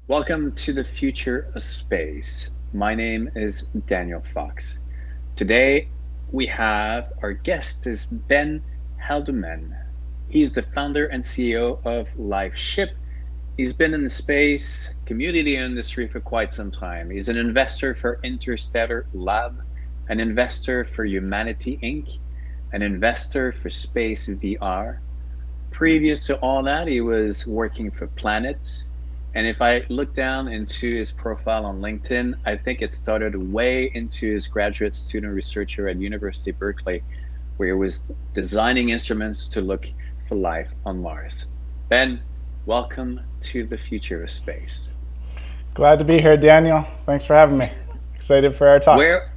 Welcome to the future of space. My name is Daniel Fox. Today we have our guest is Ben Haldeman. He's the founder and CEO of Lifeship. He's been in the space community industry for quite some time. He's an investor for Interstellar Lab, an investor for Humanity Inc., an investor for SpaceVR. Previous to all that, he was working for Planet. And if I look down into his profile on LinkedIn, I think it started way into his graduate student researcher at University of Berkeley, where he was designing instruments to look for life on Mars. Ben, welcome to the future of space. Glad to be here, Daniel. Thanks for having me. Excited for our talk. Where,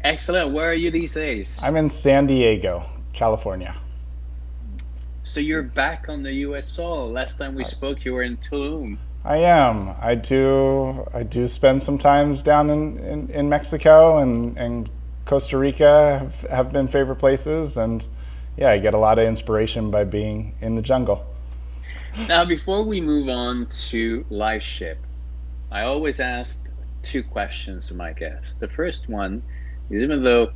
excellent. Where are you these days? I'm in San Diego, California. So you're back on the US soil. Last time we I, spoke, you were in Tulum. I am. I do spend some times down in Mexico and Costa Rica have been favorite places, and yeah, I get a lot of inspiration by being in the jungle. Now, before we move on to Lifeship, I always ask two questions to my guests. The first one is, even though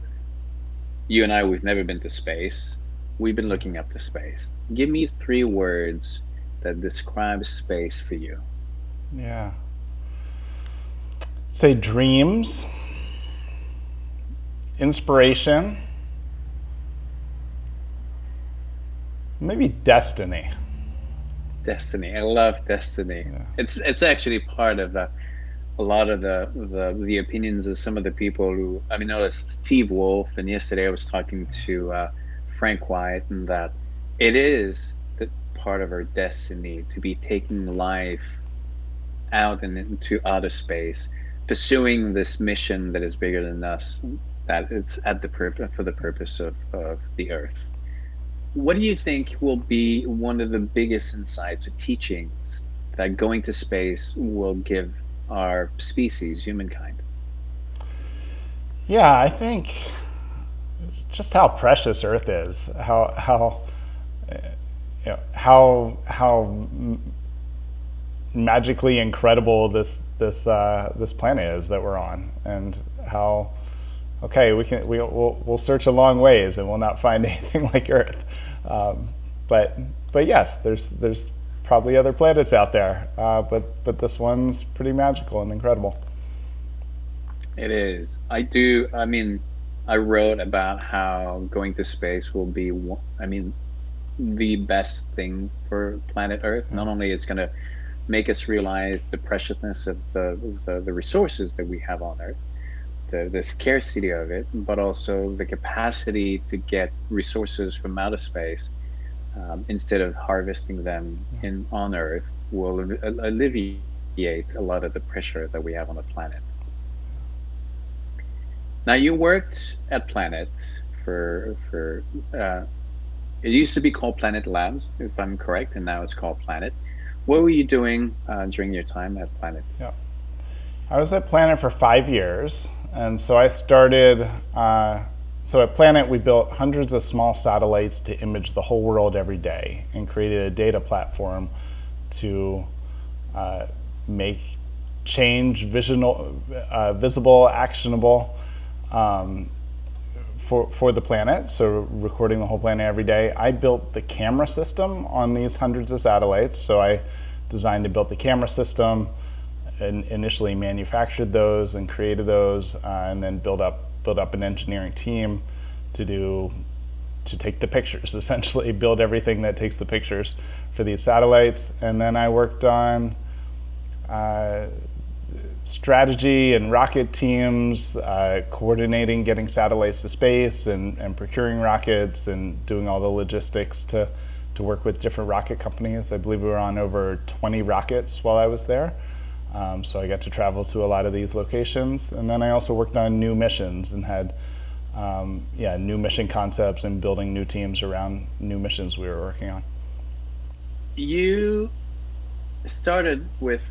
you and I, we've never been to space, we've been looking up to space. Give me three words that describe space for you. Yeah. Say dreams, inspiration, maybe destiny. Destiny. I love destiny. Yeah. It's actually part of a lot of the opinions of some of the people who, I mean, I was Steve Wolf, and yesterday I was talking to Frank White, and that it is the part of our destiny to be taking life out and into outer space, pursuing this mission that is bigger than us, that it's at the purpose for the purpose of the Earth. What do you think will be one of the biggest insights or teachings that going to space will give our species, humankind? Yeah, I think just how precious Earth is, how how magically incredible this planet is that we're on, and how okay we'll search a long ways and we'll not find anything like Earth, um, but yes, there's probably other planets out there, but this one's pretty magical and incredible. It is. I do. I mean, I wrote about how going to space will be, I mean, the best thing for planet Earth. Yeah. Not only it's going to make us realize the preciousness of the resources that we have on Earth, the scarcity of it, but also the capacity to get resources from outer space, instead of harvesting them in on Earth, will alleviate a lot of the pressure that we have on the planet. Now, you worked at Planet for it used to be called Planet Labs, if I'm correct, and now it's called Planet. What were you doing during your time at Planet? Yeah. I was at Planet for 5 years, and so I started. So at Planet, we built hundreds of small satellites to image the whole world every day, and created a data platform to make change visible, actionable, um, for the planet. So recording the whole planet every day. I built the camera system on these hundreds of satellites. So I designed and built the camera system, and initially manufactured those and created those, and then build up an engineering team to do to take the pictures, essentially build everything that takes the pictures for these satellites. And then I worked on uh, strategy and rocket teams, coordinating getting satellites to space, and procuring rockets, and doing all the logistics to work with different rocket companies. I believe we were on over 20 rockets while I was there. So I got to travel to a lot of these locations. And then I also worked on new missions and had new mission concepts and building new teams around new missions we were working on. You started with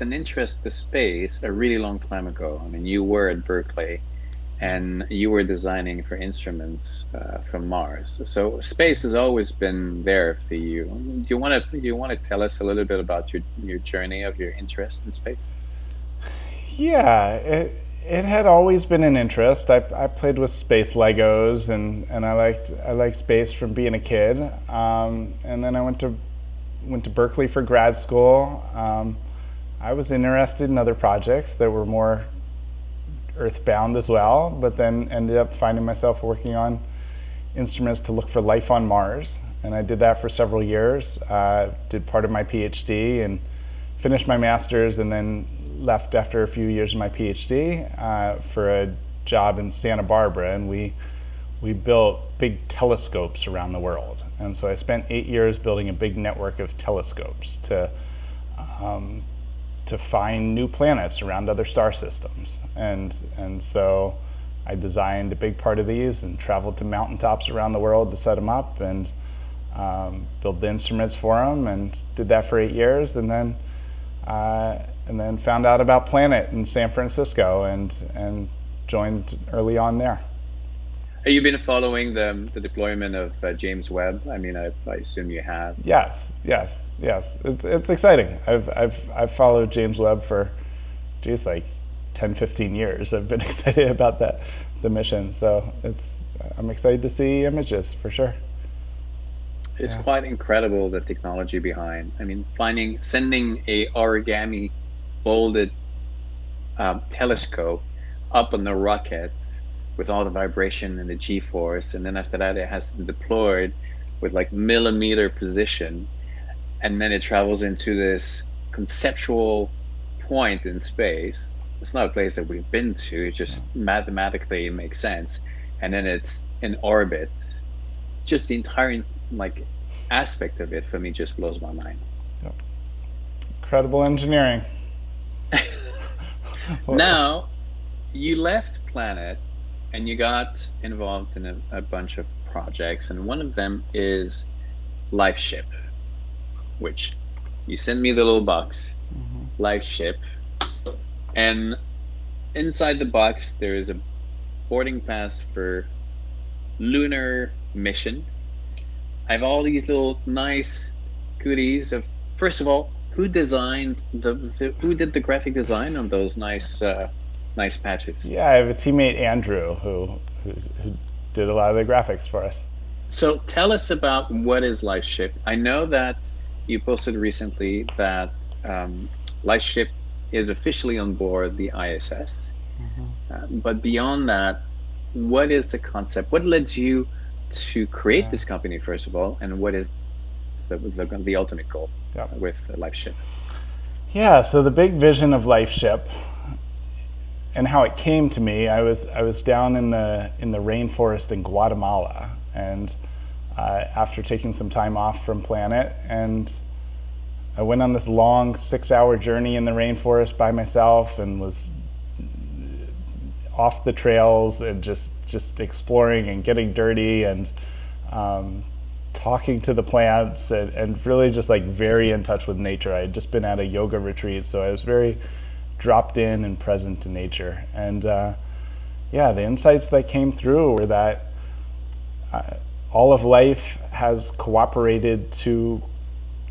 an interest to space a really long time ago. I mean, you were at Berkeley, and you were designing for instruments from Mars. So space has always been there for you. Do you want to tell us a little bit about your journey of your interest in space? Yeah, it had always been an interest. I played with space Legos, and I liked space from being a kid. And then I went to Berkeley for grad school. I was interested in other projects that were more earthbound as well, but then ended up finding myself working on instruments to look for life on Mars. And I did that for several years. Did part of my PhD and finished my master's, and then left after a few years of my PhD for a job in Santa Barbara, and we built big telescopes around the world. And so I spent 8 years building a big network of telescopes um, to find new planets around other star systems. And so I designed a big part of these and traveled to mountaintops around the world to set them up and build the instruments for them, and did that for 8 years, and then found out about Planet in San Francisco and joined early on there. Have you been following the deployment of James Webb? I mean, I assume you have. Yes, yes, yes. It's exciting. I've followed James Webb for, geez, like 10, 15 years. I've been excited about the mission. So I'm excited to see images for sure. It's Yeah. quite incredible the technology behind. I mean, sending a origami folded telescope up on the rocket with all the vibration and the G-force, and then after that it has to be deployed with like millimeter precision, and then it travels into this conceptual point in space. It's not a place that we've been to. It just mathematically makes sense, and then it's in orbit. Just the entire like aspect of it for me just blows my mind. Yeah. Incredible engineering. Now, you left Planet and you got involved in a bunch of projects, and one of them is Lifeship, which you sent me the little box, Lifeship, and inside the box there is a boarding pass for lunar mission. I have all these little nice goodies of, first of all, who did the graphic design of those nice patches? Yeah, I have a teammate, Andrew, who did a lot of the graphics for us. So tell us about what is LifeShip. I know that you posted recently that LifeShip is officially on board the ISS. But beyond that, what is the concept? What led you to create Yeah. this company, first of all, and what is the ultimate goal Yeah. with LifeShip? Yeah, so the big vision of LifeShip and how it came to me, I was down in the rainforest in Guatemala, and after taking some time off from Planet, and I went on this long 6-hour journey in the rainforest by myself, and was off the trails and just exploring and getting dirty and talking to the plants, and really just like very in touch with nature. I had just been at a yoga retreat, so I was very dropped in and present to nature. And yeah, the insights that came through were that all of life has cooperated to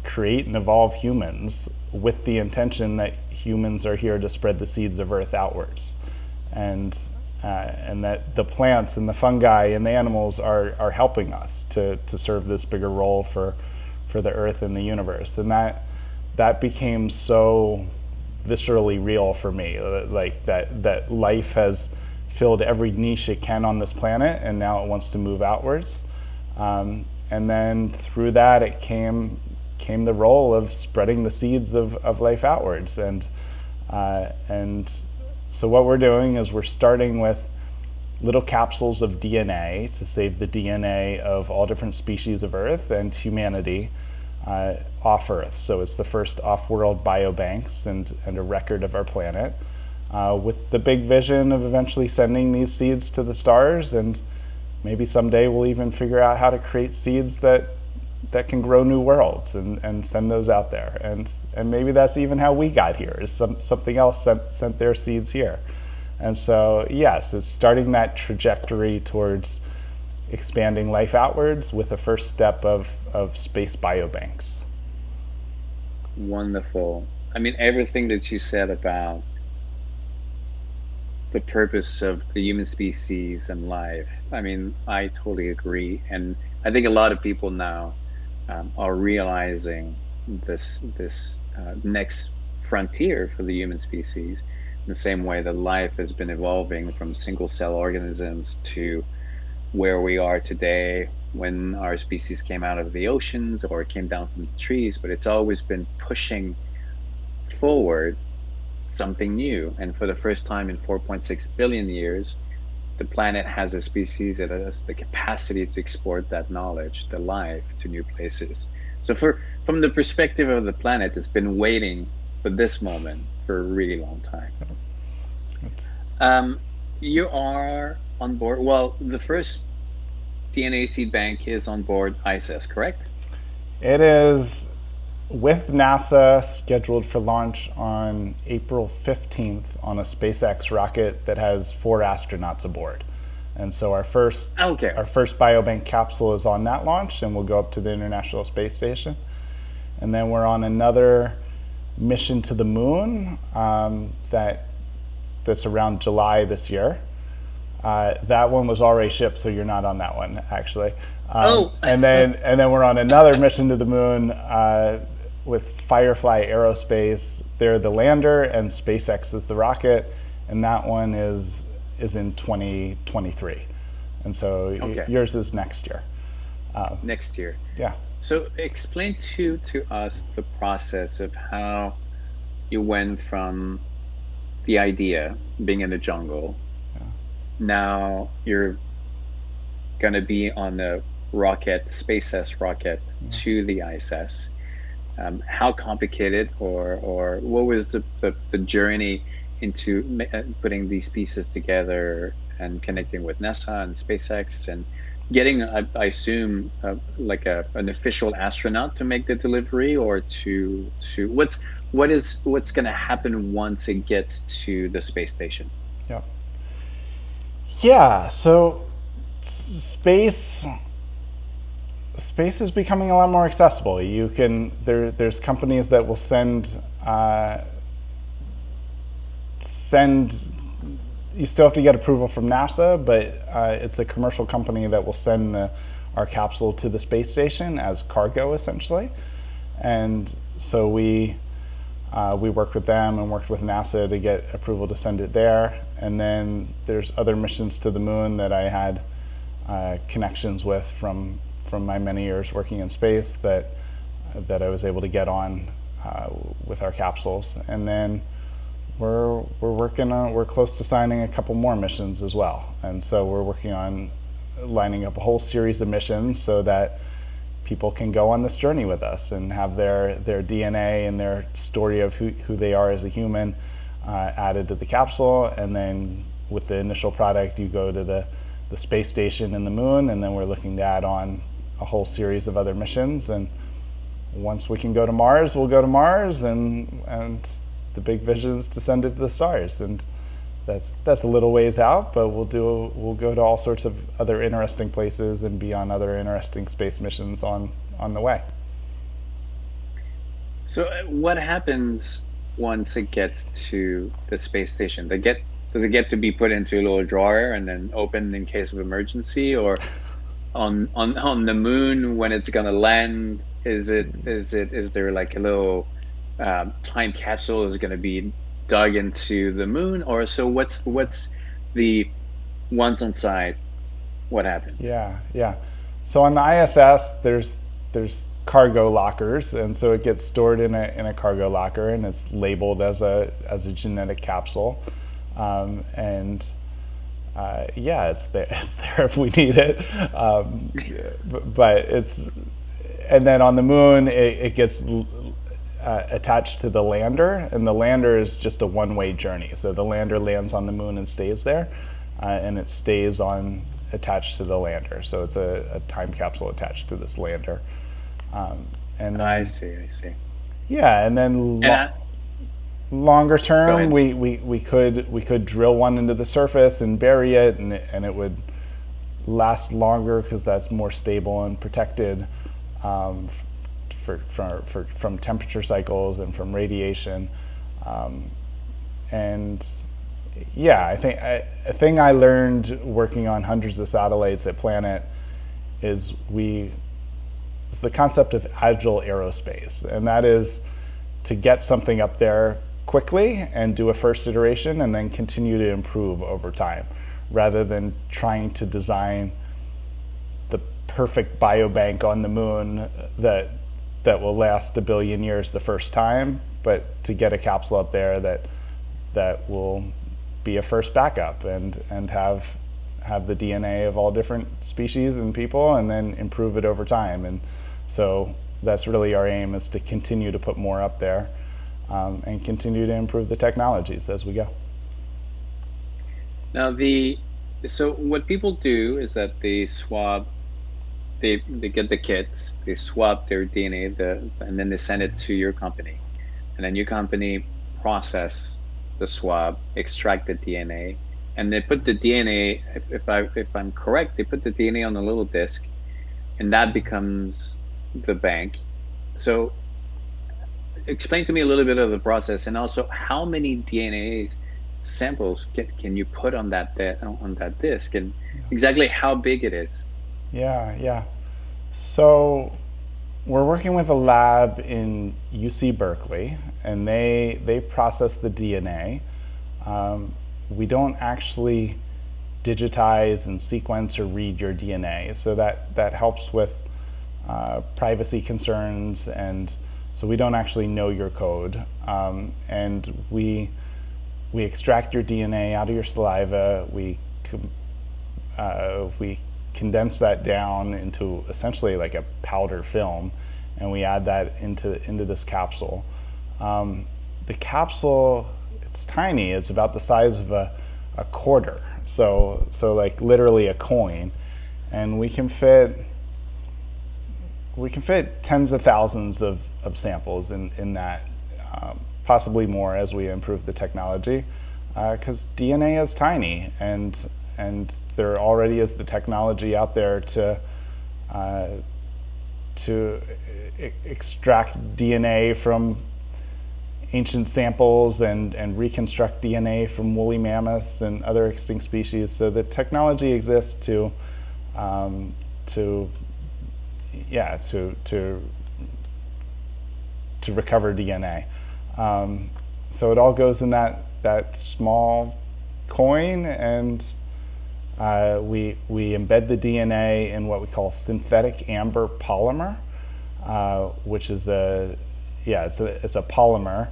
create and evolve humans with the intention that humans are here to spread the seeds of Earth outwards, and that the plants and the fungi and the animals are helping us to serve this bigger role for the Earth and the universe. And that became so viscerally real for me, like that life has filled every niche it can on this planet, and now it wants to move outwards. And then through that, it came the role of spreading the seeds of life outwards. And so what we're doing is we're starting with little capsules of DNA to save the DNA of all different species of Earth and humanity off Earth. So it's the first off-world biobanks and a record of our planet, with the big vision of eventually sending these seeds to the stars, and maybe someday we'll even figure out how to create seeds that can grow new worlds and send those out there. And maybe that's even how we got here, is something else sent their seeds here. And so, yes, it's starting that trajectory towards expanding life outwards with the first step of space biobanks. Wonderful. I mean, everything that you said about the purpose of the human species and life, I mean, I totally agree. And I think a lot of people now are realizing this next frontier for the human species, in the same way that life has been evolving from single cell organisms to where we are today when our species came out of the oceans or came down from the trees, but it's always been pushing forward something new. And for the first time in 4.6 billion years, the planet has a species that has the capacity to export that knowledge, the life, to new places. So from the perspective of the planet, it's been waiting for this moment for a really long time. Um, you are on board. Well, the first DNA seed bank is on board ISS, correct? It is with NASA scheduled for launch on April 15th on a SpaceX rocket that has 4 astronauts aboard. And so Okay. our first biobank capsule is on that launch, and we'll go up to the International Space Station. And then we're on another mission to the moon that's around July this year. That one was already shipped, so you're not on that one, actually. Oh, And then we're on another mission to the moon with Firefly Aerospace. They're the lander, and SpaceX is the rocket, and that one is in 2023. And so okay. yours is next year. Next year. Yeah. So explain to us the process of how you went from the idea being in the jungle. Now you're going to be on the rocket, SpaceX rocket to the ISS. How complicated or what was the journey into putting these pieces together and connecting with NASA and SpaceX and getting, I assume, like an official astronaut to make the delivery, or to what's going to happen once it gets to the space station? Yeah. Yeah. So space is becoming a lot more accessible. There's companies that will send you still have to get approval from NASA, but it's a commercial company that will send our capsule to the space station as cargo, essentially. And so we worked with them and worked with NASA to get approval to send it there. And then there's other missions to the moon that I had connections with from my many years working in space that I was able to get on with our capsules. And then we're close to signing a couple more missions as well. And so we're working on lining up a whole series of missions so that people can go on this journey with us and have their DNA and their story of who they are as a human added to the capsule. And then with the initial product, you go to the space station and the moon, and then we're looking to add on a whole series of other missions. And once we can go to Mars, we'll go to Mars, and the big vision is to send it to the stars. And that's a little ways out, but we'll go to all sorts of other interesting places and be on other interesting space missions on the way. So what happens once it gets to the space station? Does it get to be put into a little drawer and then opened in case of emergency, or on the moon when it's gonna land? Is there like a little time capsule is going to be dug into the moon, or so? What's the once on site? What happens? Yeah. So on the ISS, there's cargo lockers, and so it gets stored in a cargo locker, and it's labeled as a genetic capsule, and it's there if we need it. But it's, and then on the moon, it gets attached to the lander, and the lander is just a one-way journey. So the lander lands on the moon and stays there, and it stays attached to the lander. So it's a time capsule attached to this lander. And then, I see. yeah, and then Longer Go term, ahead. we could drill one into the surface and bury it, and it would last longer because that's more stable and protected um, from temperature cycles and from radiation. Um, and yeah, I think a thing I learned working on hundreds of satellites at Planet is it's the concept of agile aerospace, and that is to get something up there quickly and do a first iteration and then continue to improve over time, rather than trying to design the perfect biobank on the moon that will last a billion years the first time, but to get a capsule up there that will be a first backup and have the DNA of all different species and people, and then improve it over time. And so that's really our aim, is to continue to put more up there, and continue to improve the technologies as we go. Now the so what people do is that they get the kits, they swab their DNA, and then they send it to your company, and then your company process the swab, extract the DNA, and they put the DNA. If I'm correct, they put the DNA on a little disk, and that becomes the bank. So explain to me a little bit of the process, and also how many DNA samples can you put on on that disk, and exactly how big it is. Yeah, yeah. So we're working with a lab in UC Berkeley, and they process the DNA. We don't actually digitize and sequence or read your DNA, so that helps with privacy concerns, and so we don't actually know your code. And we extract your DNA out of your saliva. We condense that down into essentially like a powder film, and we add that into this capsule. The capsule, it's tiny. It's about the size of a quarter, so like literally a coin, and we can fit tens of thousands of samples in that, possibly more as we improve the technology, because DNA is tiny, and there already is the technology out there to extract DNA from ancient samples and reconstruct DNA from woolly mammoths and other extinct species. So the technology exists to yeah to recover DNA. So it all goes in that small coin, and we embed the DNA in what we call synthetic amber polymer, which is it's a polymer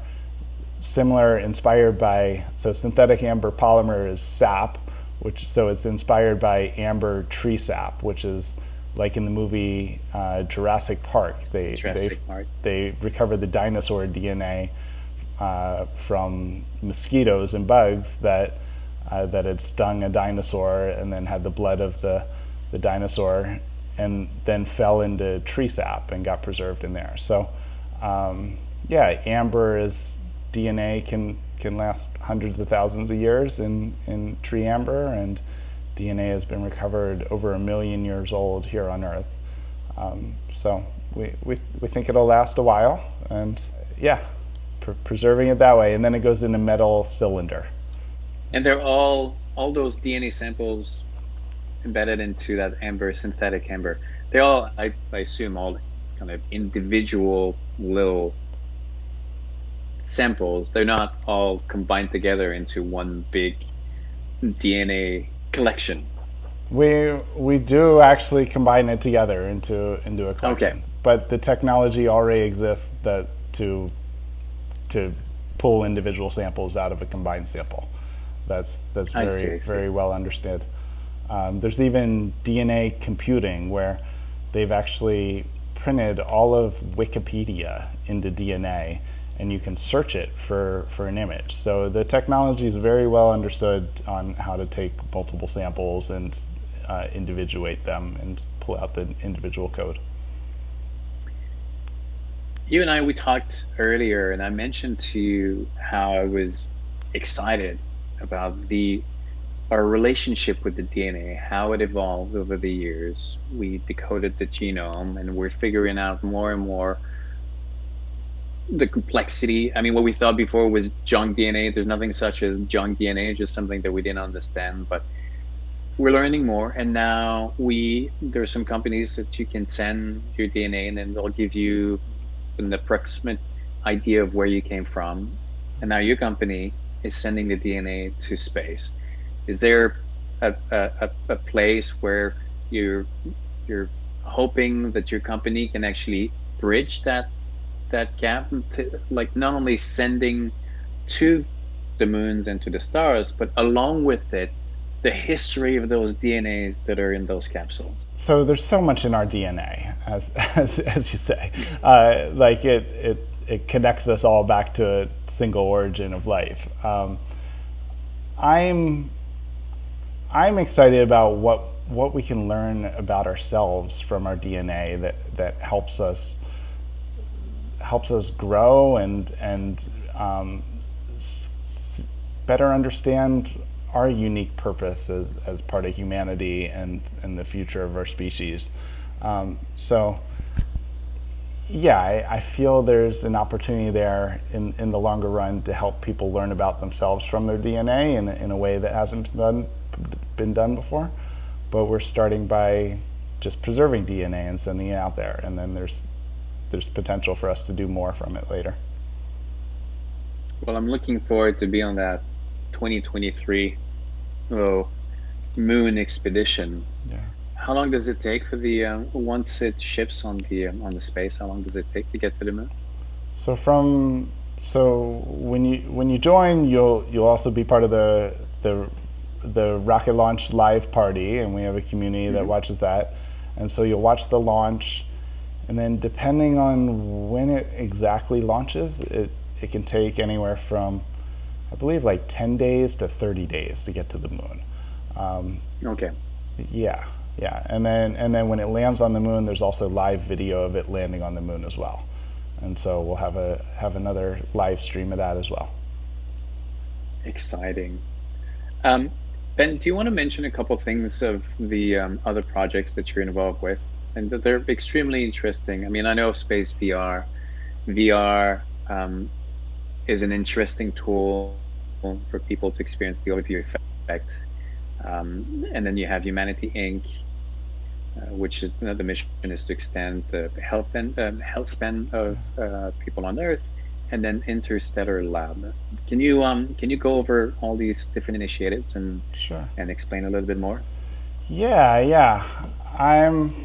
similar, inspired by, so synthetic amber polymer is sap, it's inspired by amber tree sap, which is like in the movie Jurassic Park. Jurassic Park. They recover the dinosaur DNA from mosquitoes and bugs that had stung a dinosaur and then had the blood of the dinosaur, and then fell into tree sap and got preserved in there. So amber is DNA can last hundreds of thousands of years in tree amber, and DNA has been recovered over 1 million years old here on Earth. So we think it'll last a while, and preserving it that way, and then it goes in a metal cylinder. And they're all those DNA samples embedded into that amber, synthetic amber. They're all, I assume, all kind of individual little samples. They're not all combined together into one big DNA collection. We do actually combine it together into a Okay, collection, but the technology already exists to pull individual samples out of a combined sample. That's I see, very I see. very well understood. There's even DNA computing, where they've actually printed all of Wikipedia into DNA, and you can search it for an image. So the technology is very well understood on how to take multiple samples and individuate them and pull out the individual code. you and I, we talked earlier, and I mentioned to you how I was excited about the our relationship with the DNA, how it evolved over the years. We decoded the genome, and we're figuring out more and more the complexity. I mean, what we thought before was junk DNA. There's nothing such as junk DNA, just something that we didn't understand. But we're learning more, and now we there are some companies that you can send your DNA, and then they'll give you an approximate idea of where you came from. And now your company is sending the DNA to space. Is there a place where you're you're hoping that your company can actually bridge that gap, like not only sending to the moons and to the stars, but along with it, the history of those DNAs that are in those capsules? So there's so much in our DNA, as you say, like it connects us all back to a single origin of life. I'm I'm excited about what we can learn about ourselves from our DNA that helps us grow and better understand our unique purpose as part of humanity and the future of our species. So yeah, I feel there's an opportunity there in the longer run to help people learn about themselves from their DNA in a way that hasn't been done before. But we're starting by just preserving DNA and sending it out there, and then there's potential for us to do more from it later. Well, I'm looking forward to be on that 2023 moon expedition. Yeah. How long does it take for the once it ships on the space? How long does it take to get to the moon? So when you join, you'll also be part of the rocket launch live party, and we have a community that Hmm. watches that. And so you'll watch the launch, and then depending on when it exactly launches, it can take anywhere from, I believe, like 10 days to 30 days to get to the moon. Okay. Yeah, yeah, and then when it lands on the moon, there's also live video of it landing on the moon as well, and so we'll have another live stream of that as well. Exciting. Um, Ben, do you want to mention a couple of things of the other projects that you're involved with? And that they're extremely interesting. I mean, I know Space VR. VR is an interesting tool for people to experience the overview effect. And then you have Humanity Inc., which is the mission is to extend the health span of people on Earth, and then Interstellar Lab. Can you go over all these different initiatives Sure. and explain a little bit more? Yeah, yeah. I'm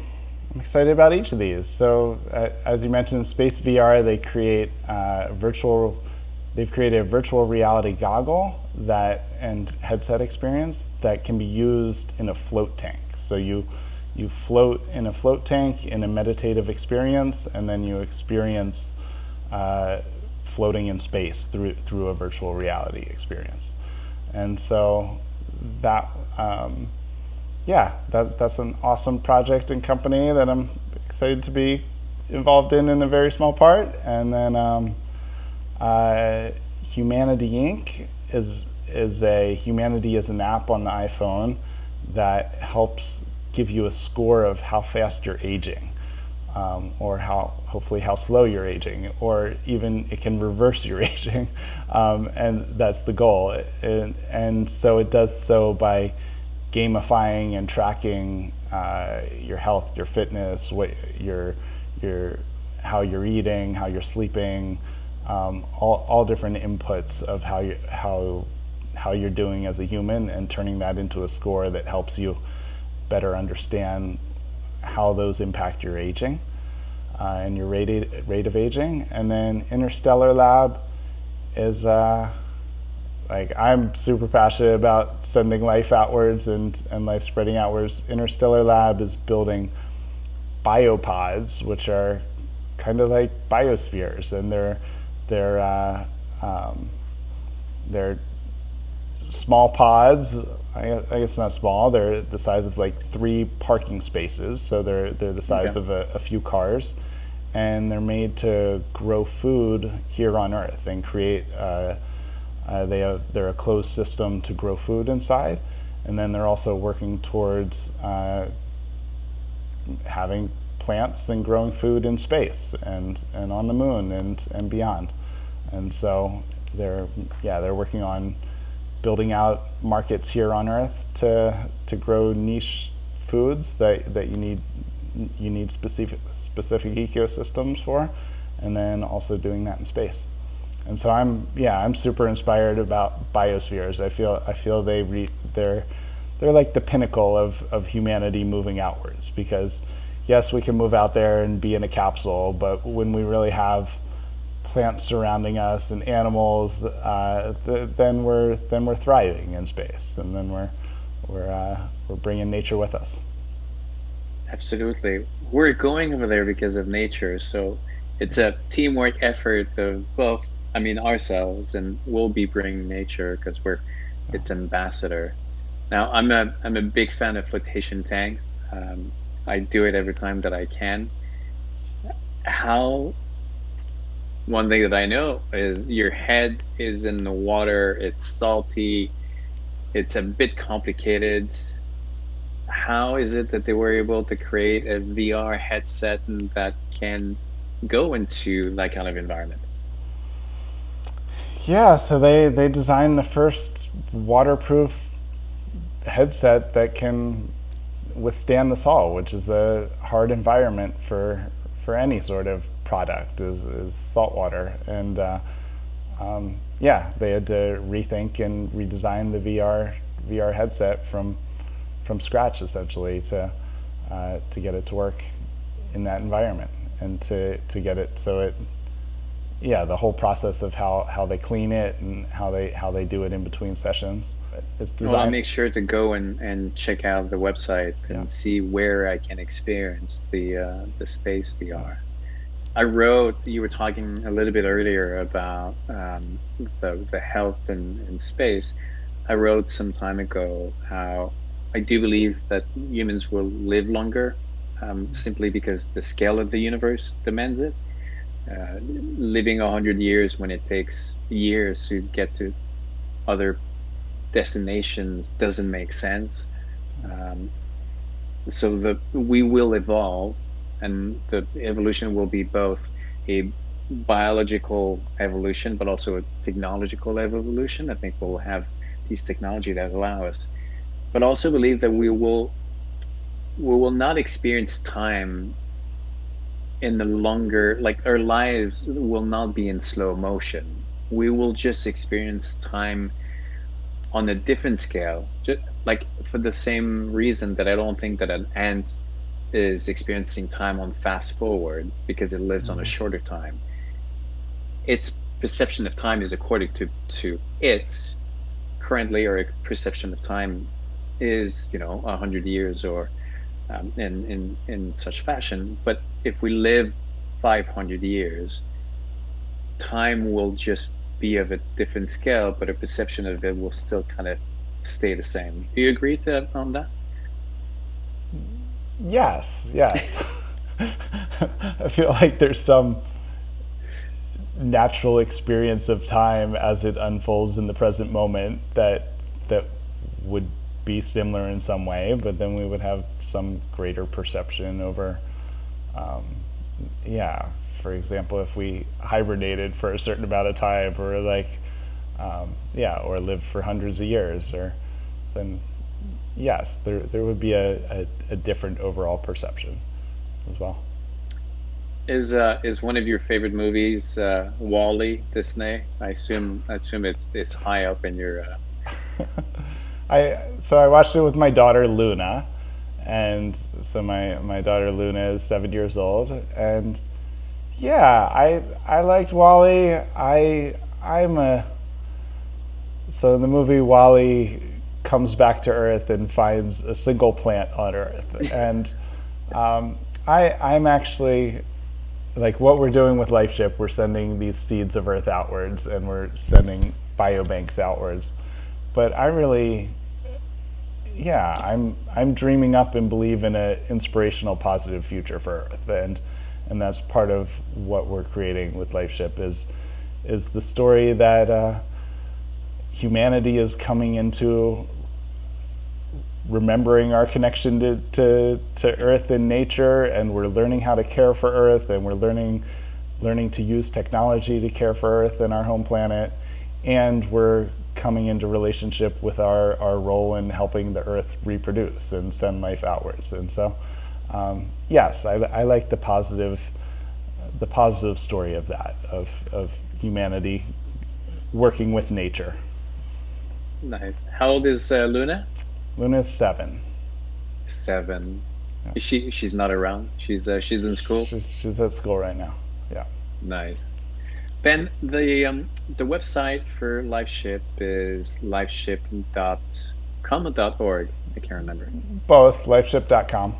excited about each of these. So, as you mentioned, Space VR, they've created a virtual reality goggle and headset experience that can be used in a float tank. So you float in a float tank in a meditative experience, and then you experience floating in space through a virtual reality experience. And so that that's an awesome project and company that I'm excited to be involved in a very small part. And then Humanity Inc. Humanity is an app on the iPhone that helps give you a score of how fast you're aging, or hopefully how slow you're aging, or even it can reverse your aging, and that's the goal. And so it does so by gamifying and tracking your health, your fitness, how you're eating, how you're sleeping, all different inputs of how you're doing as a human, and turning that into a score that helps you better understand how those impact your aging and your rate of aging. And then Interstellar Lab is I'm super passionate about sending life outwards and life spreading outwards. Interstellar Lab is building biopods, which are kind of like biospheres, and they're small pods. I guess not small. They're the size of like 3 parking spaces, so they're the size Okay. of a few cars, and they're made to grow food here on Earth and create. They're a closed system to grow food inside, and then they're also working towards having plants and growing food in space and on the moon and beyond. And so they're working on building out markets here on Earth to grow niche foods that you need specific ecosystems for, and then also doing that in space. And so I'm super inspired about biospheres. I feel they're like the pinnacle of humanity moving outwards, because yes, we can move out there and be in a capsule, but when we really have plants surrounding us and animals, then we're thriving in space, and then we're bringing nature with us. Absolutely. We're going over there because of nature. So it's a teamwork effort of both, I mean, ourselves, and we'll be bringing nature because we're its ambassador. Now, I'm a big fan of flotation tanks. I do it every time that I can. How One thing that I know is your head is in the water, it's salty, it's a bit complicated. How is it that they were able to create a VR headset and that can go into that kind of environment? Yeah, so they designed the first waterproof headset that can withstand the salt, which is a hard environment for any sort of product is salt water. And yeah, they had to rethink and redesign the VR headset from scratch, essentially, to get it to work in that environment, and to get it so it, yeah, the whole process of how they clean it and how they do it in between sessions. It's Well, I'll designed. make sure to go and check out the website Yeah. and see where I can experience the space VR. I wrote, you were talking a little bit earlier about the health in space. I wrote some time ago how I do believe that humans will live longer, simply because the scale of the universe demands it. Living 100 years when it takes years to get to other destinations doesn't make sense. Um, so we will evolve, and the evolution will be both a biological evolution, but also a technological evolution. I think we'll have these technology that allow us, but also believe that we will not experience time in the longer, like our lives will not be in slow motion. We will just experience time on a different scale, just like for the same reason that I don't think that an ant is experiencing time on fast forward because it lives on a Mhm. shorter time. Its perception of time is according to its currently, or a perception of time is 100 years, or in such fashion. But if we live 500 years, time will just be of a different scale, but a perception of it will still kind of stay the same. Do you agree on that? Yes, yes. I feel like there's some natural experience of time as it unfolds in the present moment that would be similar in some way, but then we would have some greater perception over, um, yeah. For example, if we hibernated for a certain amount of time, or like, yeah, or lived for hundreds of years, or then yes, there would be a different overall perception as well. Is one of your favorite movies Wall-E, Disney? I assume it's high up in your I watched it with my daughter Luna, and so my daughter Luna is 7 years old, and yeah, I liked Wally. I'm a So in the movie, Wally comes back to Earth and finds a single plant on Earth, and I'm actually, like, what we're doing with Lifeship. We're sending these seeds of Earth outwards, and we're sending biobanks outwards. But I really, yeah, I'm dreaming up and believe in an inspirational, positive future for Earth, and that's part of what we're creating with LifeShip is the story that humanity is coming into remembering our connection to Earth and nature, and we're learning how to care for Earth, and we're learning to use technology to care for Earth and our home planet, and we're coming into relationship with our role in helping the Earth reproduce and send life outwards. And so, yes, I like the positive story of that, of humanity working with nature. Nice. How old is Luna? Luna's 7. 7. Is she's not around? She's in school? She's at school right now. Yeah. Nice. Ben, the website for LifeShip is lifeship.com or .org. I can't remember. Both, lifeship.com.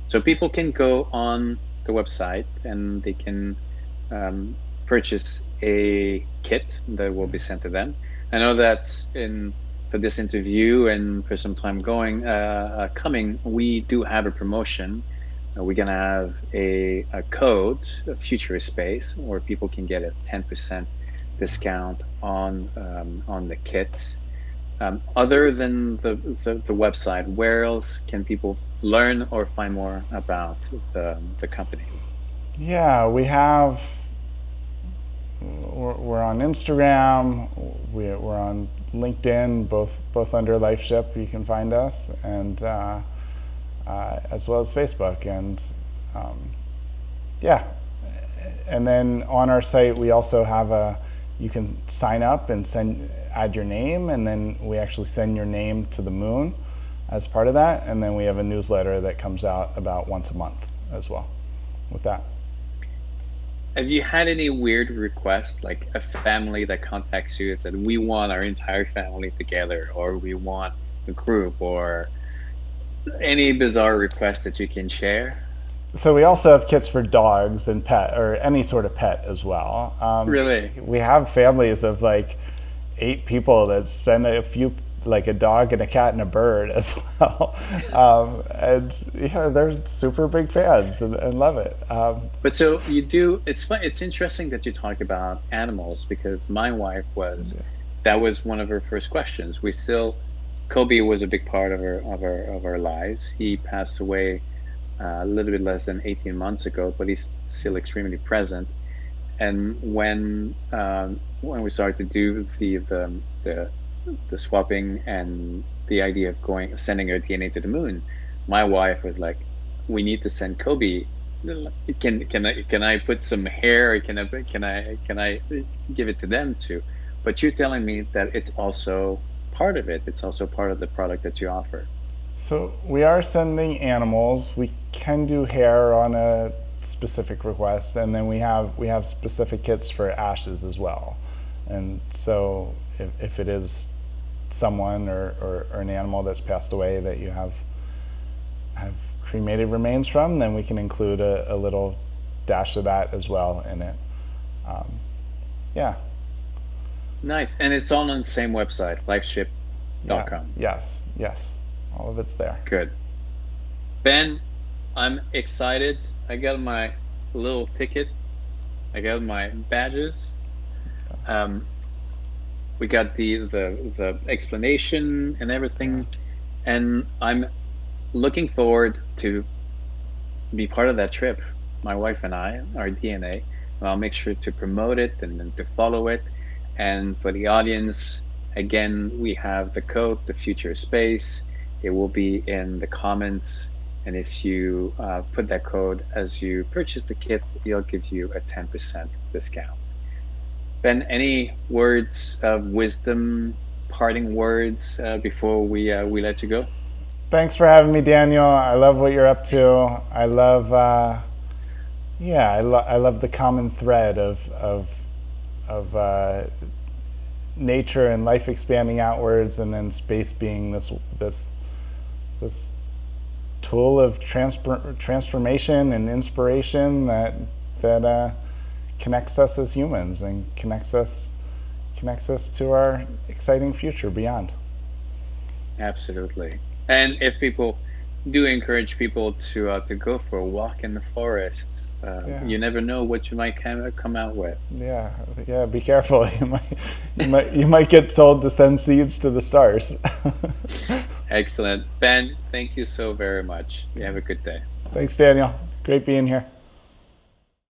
So people can go on the website and they can purchase a kit that will be sent to them. I know that for this interview and for some time coming, we do have a promotion. We're gonna have a code, a future space, where people can get a 10% discount on the kit. Other than the website, where else can people learn or find more about the company? Yeah, we're on Instagram, we're on LinkedIn, both under LifeShip. You can find us, and as well as Facebook, and yeah. And then on our site, we also have you can sign up and add your name, and then we actually send your name to the moon as part of that. And then we have a newsletter that comes out about once a month as well with that. Have you had any weird requests, like a family that contacts you and said, we want our entire family together, or we want a group, or any bizarre requests that you can share? So we also have kits for dogs and pet, or any sort of pet as well. Really? We have families of like 8 people that send a few, like a dog and a cat and a bird as well. And yeah, they're super big fans and love it. But so you do, it's fun. It's interesting that you talk about animals, because my wife that was one of her first questions. Kobe was a big part of our lives. He passed away a little bit less than 18 months ago, but he's still extremely present. And when we started to do the swapping and the idea of sending our DNA to the moon, my wife was like, "We need to send Kobe. Can I put some hair? Can I give it to them too?" But you're telling me that it's also part of it. It's also part of the product that you offer. So we are sending animals. We can do hair on a specific request, and then we have specific kits for ashes as well. And so if it is someone or an animal that's passed away that you have cremated remains from, then we can include a little dash of that as well in it. Yeah. Nice. And it's all on the same website, lifeship.com. Yeah. Yes. All of it's there. Good. Ben, I'm excited. I got my little ticket. I got my badges. We got the explanation and everything, and I'm looking forward to be part of that trip. My wife and I, our DNA, and I'll make sure to promote it and then to follow it. And for the audience, again, we have the code, the future space. It will be in the comments, and if you put that code as you purchase the kit, it'll give you a 10% discount. Ben, any words of wisdom, parting words before we let you go? Thanks for having me, Daniel. I love what you're up to. I love, I love the common thread of nature and life expanding outwards, and then space being this tool of transformation and inspiration that connects us as humans and connects us to our exciting future beyond. Absolutely. And if people do encourage people to go for a walk in the forests. Yeah. You never know what you might come out with. Yeah, yeah. Be careful. You might get told to send seeds to the stars. Excellent. Ben, thank you so very much. You have a good day. Thanks, Daniel. Great being here.